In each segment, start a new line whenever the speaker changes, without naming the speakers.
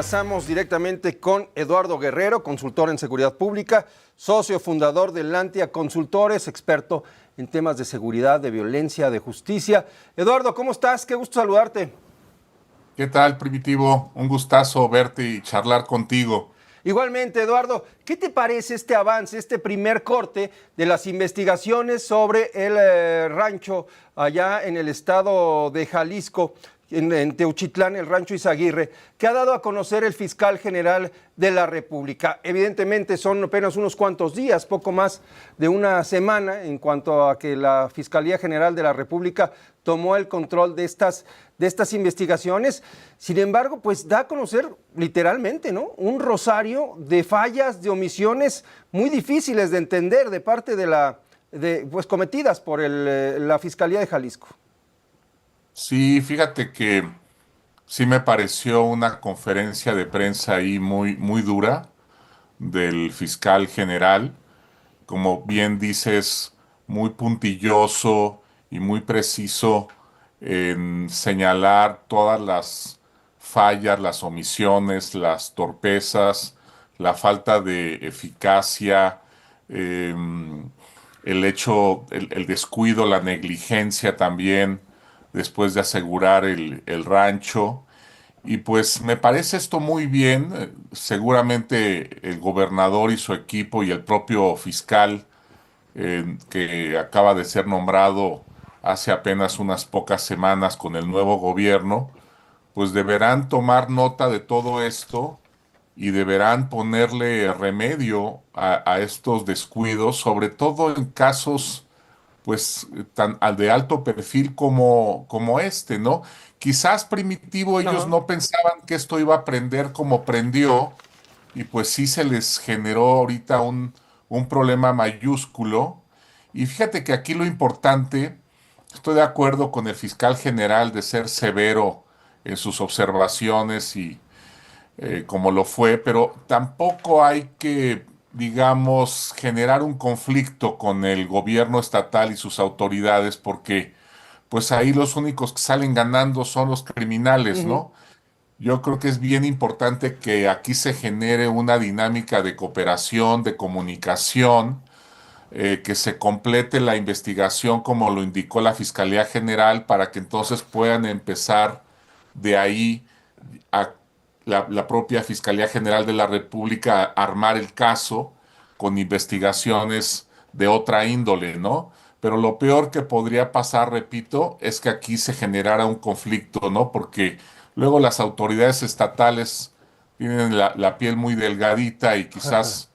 enlazamos directamente con Eduardo Guerrero, consultor en seguridad pública, socio fundador de Lantia Consultores, experto en temas de seguridad, de violencia, de justicia. Eduardo, ¿cómo estás? Qué gusto saludarte.
¿Qué tal, Primitivo? Un gustazo verte y charlar contigo.
Igualmente, Eduardo, ¿qué te parece este avance, este primer corte de las investigaciones sobre el rancho allá en el estado de Jalisco, en Teuchitlán, el rancho Izaguirre, que ha dado a conocer el fiscal general de la República? Evidentemente son apenas unos cuantos días, poco más de una semana, en cuanto a que la Fiscalía General de la República tomó el control de estas investigaciones. Sin embargo, pues da a conocer literalmente, ¿no?, un rosario de fallas, de omisiones muy difíciles de entender de parte pues cometidas por la Fiscalía de Jalisco.
Sí, fíjate que sí me pareció una conferencia de prensa ahí muy, muy dura del fiscal general, como bien dices, muy puntilloso y muy preciso en señalar todas las fallas, las omisiones, las torpezas, la falta de eficacia, el descuido, la negligencia también, después de asegurar el rancho. Y pues me parece esto muy bien. Seguramente el gobernador y su equipo y el propio fiscal que acaba de ser nombrado hace apenas unas pocas semanas con el nuevo gobierno, pues deberán tomar nota de todo esto y deberán ponerle remedio a estos descuidos, sobre todo en casos pues tan al de alto perfil como este, ¿no? Quizás Primitivo ellos
Ajá.
no pensaban que esto iba a prender como prendió y pues sí se les generó ahorita un problema mayúsculo. Y fíjate que aquí lo importante, estoy de acuerdo con el fiscal general de ser severo en sus observaciones y como lo fue, pero tampoco hay que, digamos, generar un conflicto con el gobierno estatal y sus autoridades, porque pues ahí los únicos que salen ganando son los criminales,
Ujú.
¿no? Yo creo que es bien importante que aquí se genere una dinámica de cooperación, de comunicación, que se complete la investigación como lo indicó la Fiscalía General para que entonces puedan empezar de ahí a la propia Fiscalía General de la República armar el caso con investigaciones de otra índole, ¿no? Pero lo peor que podría pasar, repito, es que aquí se generara un conflicto, ¿no? Porque luego las autoridades estatales tienen la piel muy delgadita y quizás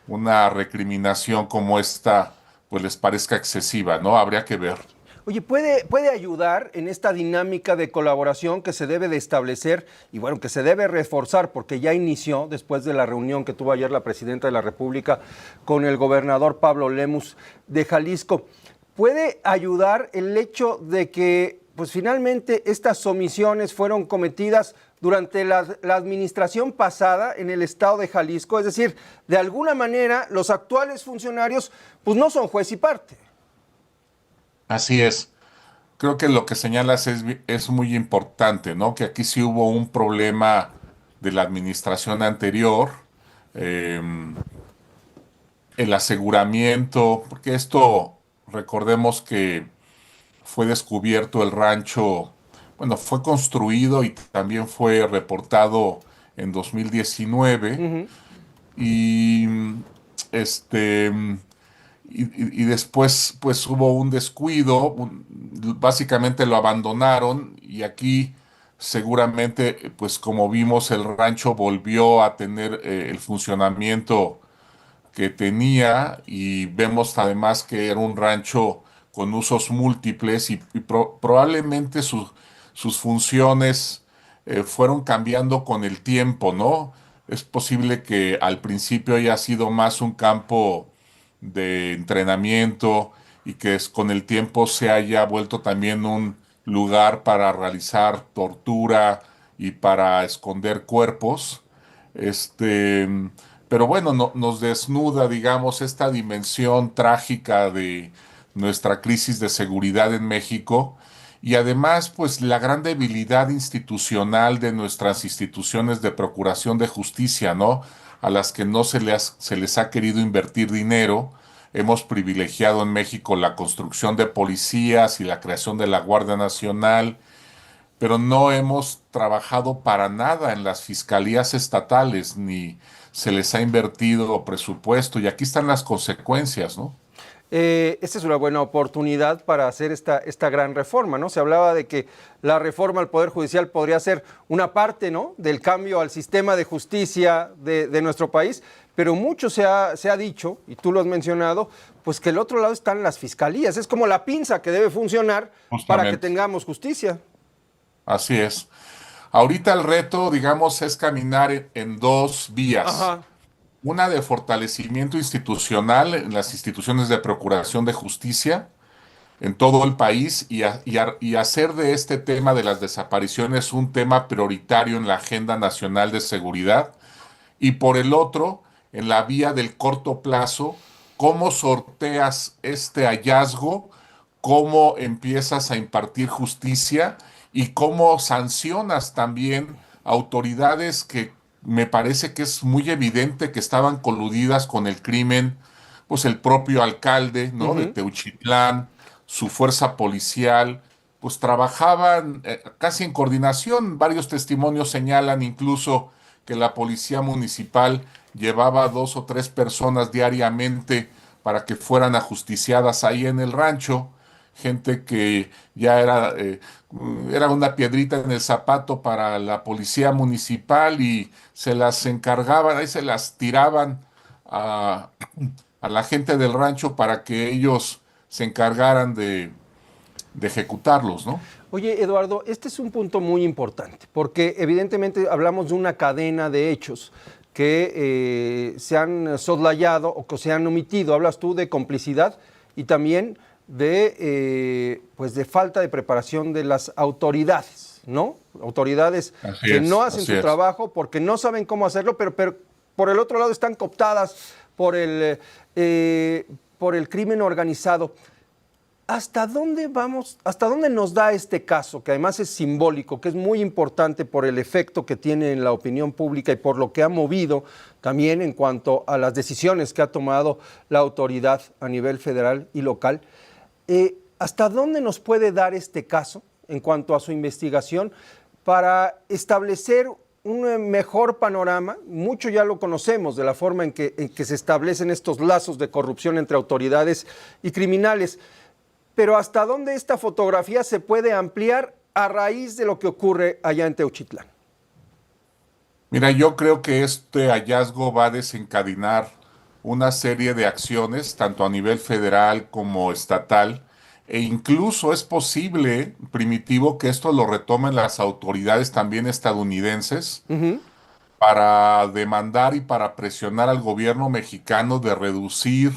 una recriminación como esta, pues les parezca excesiva, ¿no? Habría que ver.
Oye, ¿puede ayudar en esta dinámica de colaboración que se debe de establecer y bueno, que se debe reforzar porque ya inició después de la reunión que tuvo ayer la presidenta de la República con el gobernador Pablo Lemus de Jalisco? ¿Puede ayudar el hecho de que pues finalmente estas omisiones fueron cometidas durante la administración pasada en el estado de Jalisco? Es decir, de alguna manera los actuales funcionarios pues no son juez y parte.
Así es. Creo que lo que señalas es muy importante, ¿no? Que aquí sí hubo un problema de la administración anterior, eh, el aseguramiento, porque esto, recordemos que fue descubierto el rancho, bueno, fue construido y también fue reportado en 2019
Ujú.
y este y después pues hubo un descuido, básicamente lo abandonaron y aquí seguramente pues como vimos el rancho volvió a tener el funcionamiento que tenía y vemos además que era un rancho con usos múltiples y probablemente sus funciones fueron cambiando con el tiempo, ¿no? Es posible que al principio haya sido más un campo de entrenamiento y que con el tiempo se haya vuelto también un lugar para realizar tortura y para esconder cuerpos. Este, pero bueno, nos desnuda, digamos, esta dimensión trágica de nuestra crisis de seguridad en México y además pues la gran debilidad institucional de nuestras instituciones de procuración de justicia, ¿no? A las que no se les ha querido invertir dinero. Hemos privilegiado en México la construcción de policías y la creación de la Guardia Nacional, pero no hemos trabajado para nada en las fiscalías estatales, ni se les ha invertido presupuesto, y aquí están las consecuencias, ¿no?
Esta es una buena oportunidad para hacer esta gran reforma, ¿no? Se hablaba de que la reforma al Poder Judicial podría ser una parte, ¿no?, del cambio al sistema de justicia de nuestro país, pero mucho se ha dicho, y tú lo has mencionado, pues que el otro lado están las fiscalías. Es como la pinza que debe funcionar para que
Justamente.
tengamos justicia.
Así es. Ahorita el reto, digamos, es caminar en dos vías.
Ajá.
Una de fortalecimiento institucional en las instituciones de procuración de justicia en todo el país y hacer de este tema de las desapariciones un tema prioritario en la agenda nacional de seguridad. Y por el otro, en la vía del corto plazo, cómo sorteas este hallazgo, cómo empiezas a impartir justicia y cómo sancionas también autoridades que me parece que es muy evidente que estaban coludidas con el crimen, pues el propio alcalde, ¿no?, de
Ujú.
Teuchitlán, su fuerza policial, pues trabajaban casi en coordinación. Varios testimonios señalan incluso que la policía municipal llevaba 2 o 3 personas diariamente para que fueran ajusticiadas ahí en el rancho, gente que ya era una piedrita en el zapato para la policía municipal y se las encargaban, ahí se las tiraban a, a la gente del rancho para que ellos se encargaran de ejecutarlos, ¿no?
Oye, Eduardo, este es un punto muy importante, porque evidentemente hablamos de una cadena de hechos que se han soslayado o que se han omitido. Hablas tú de complicidad y también pues de falta de preparación de las autoridades, ¿no? Autoridades que no hacen
Así
su
es.
trabajo porque no saben cómo hacerlo, pero por el otro lado están cooptadas por el crimen organizado. ¿Hasta dónde vamos? ¿Hasta dónde nos da este caso, que además es simbólico, que es muy importante por el efecto que tiene en la opinión pública y por lo que ha movido también en cuanto a las decisiones que ha tomado la autoridad a nivel federal y local? ¿Hasta dónde nos puede dar este caso en cuanto a su investigación para establecer un mejor panorama? Mucho ya lo conocemos de la forma en que se establecen estos lazos de corrupción entre autoridades y criminales. Pero ¿hasta dónde esta fotografía se puede ampliar a raíz de lo que ocurre allá en Teuchitlán?
Mira, yo creo que este hallazgo va a desencadenar una serie de acciones, tanto a nivel federal como estatal, e incluso es posible, Primitivo, que esto lo retomen las autoridades también estadounidenses
Ujú.
para demandar y para presionar al gobierno mexicano de reducir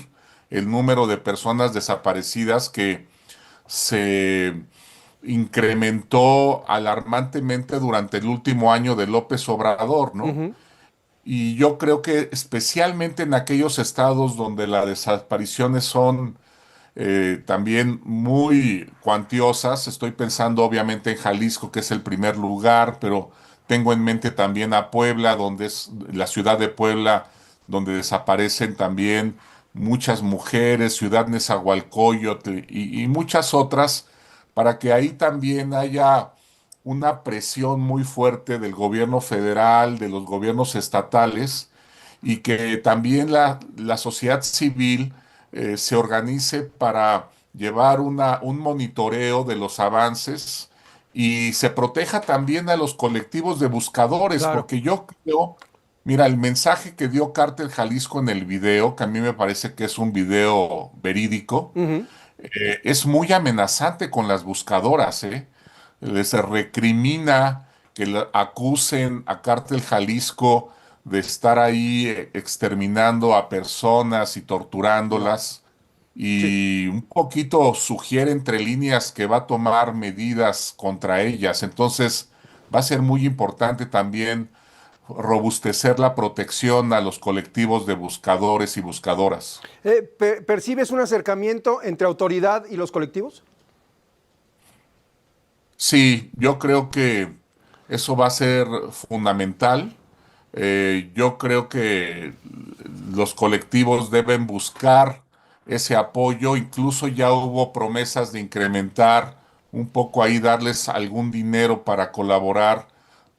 el número de personas desaparecidas que se incrementó alarmantemente durante el último año de López Obrador, ¿no?
Ujú.
Y yo creo que especialmente en aquellos estados donde las desapariciones son también muy cuantiosas, estoy pensando obviamente en Jalisco, que es el primer lugar, pero tengo en mente también a Puebla, donde es la ciudad de Puebla, donde desaparecen también muchas mujeres, Ciudad Nezahualcóyotl y muchas otras, para que ahí también haya una presión muy fuerte del gobierno federal, de los gobiernos estatales, y que también la sociedad civil se organice para llevar un monitoreo de los avances y se proteja también a los colectivos de buscadores,
Claro.
porque yo creo, mira, el mensaje que dio Cártel Jalisco en el video, que a mí me parece que es un video verídico,
Ujú.
es muy amenazante con las buscadoras, ¿eh? Les recrimina que acusen a Cártel Jalisco de estar ahí exterminando a personas y
Wow.
torturándolas,
Sí.
y un poquito sugiere entre líneas que va a tomar medidas contra ellas. Entonces, va a ser muy importante también robustecer la protección a los colectivos de buscadores y buscadoras.
¿Percibes un acercamiento entre autoridad y los colectivos?
Sí, yo creo que eso va a ser fundamental. Yo creo que los colectivos deben buscar ese apoyo. Incluso ya hubo promesas de incrementar un poco ahí, darles algún dinero para colaborar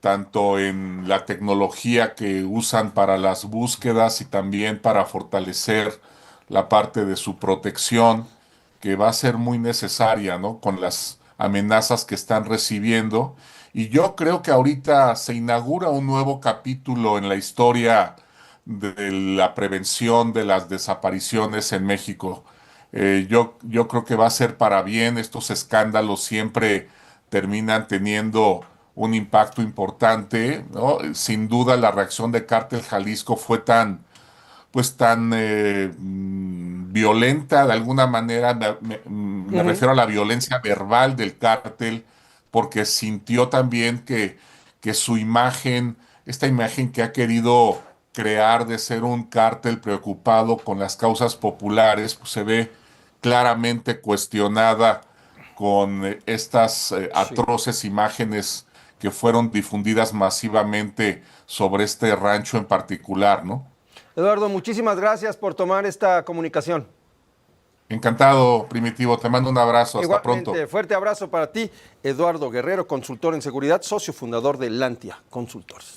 tanto en la tecnología que usan para las búsquedas y también para fortalecer la parte de su protección, que va a ser muy necesaria, ¿no? Con las amenazas que están recibiendo. Y yo creo que ahorita se inaugura un nuevo capítulo en la historia de la prevención de las desapariciones en México. Yo creo que va a ser para bien. Estos escándalos siempre terminan teniendo un impacto importante, ¿no? Sin duda la reacción de Cártel Jalisco fue tan violenta de alguna manera. Me
Ujú.
refiero a la violencia verbal del cártel, porque sintió también que su imagen, esta imagen que ha querido crear de ser un cártel preocupado con las causas populares, pues se ve claramente cuestionada con estas
Sí.
atroces imágenes que fueron difundidas masivamente sobre este rancho en particular, ¿no?
Eduardo, muchísimas gracias por tomar esta comunicación.
Encantado, Primitivo. Te mando un abrazo. Hasta pronto.
Igualmente, fuerte abrazo para ti, Eduardo Guerrero, consultor en seguridad, socio fundador de Lantia Consultores.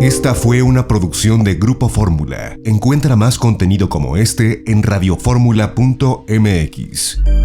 Esta fue una producción de Grupo Fórmula. Encuentra más contenido como este en radioformula.mx.